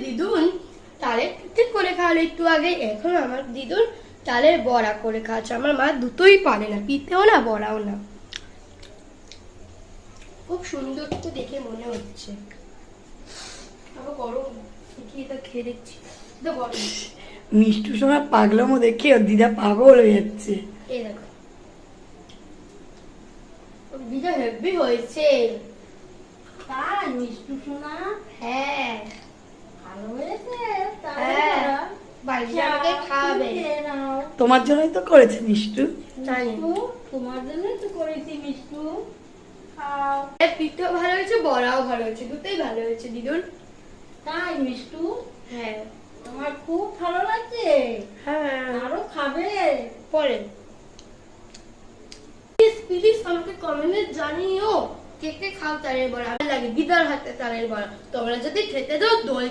দিদুন তালের পিঠে করে খাওয়ালো একটু আগে, এখন আমার দিদুন তালের বড়া করে খাচ্ছে। আমার মা দুটোই পারে না, পিঠেও না বড়াও না। খুব সুন্দর তো দেখে মনে হচ্ছে। আবার গরম কি এটা খেয়ে দেখছি তো গরম। মিষ্টুর সময় পাগলামো দেখে ওর দিদা পাগল হয়ে যাচ্ছে। এই দেখো দিদা হেভি হয়েছে। তাই মিষ্টু সোনা হ্যাঁ ভালো হয়েছে। হ্যাঁ, বাড়িতে আমাকে খাওয়াবে। তোমার জন্যই তো করেছে মিষ্টু। জানি তোমার জন্যই তো করেছি মিষ্টু, খাও। পিঠেও ভালো হয়েছে, বড়াও ভালো হয়েছে, দুটোই ভালো হয়েছে দিদুন। তাই মিষ্টু হ্যাঁ তোমার খুব ভালো লাগছে, হ্যাঁ আরো খাবে? পরে প্লিজ প্লিজ আমাকে কমেন্টে জানিও কে কে খাও তালের বড়া। ভালো লাগে দিদার হাতে তালের বড়া। তোমরা যদি খেতে দাও দই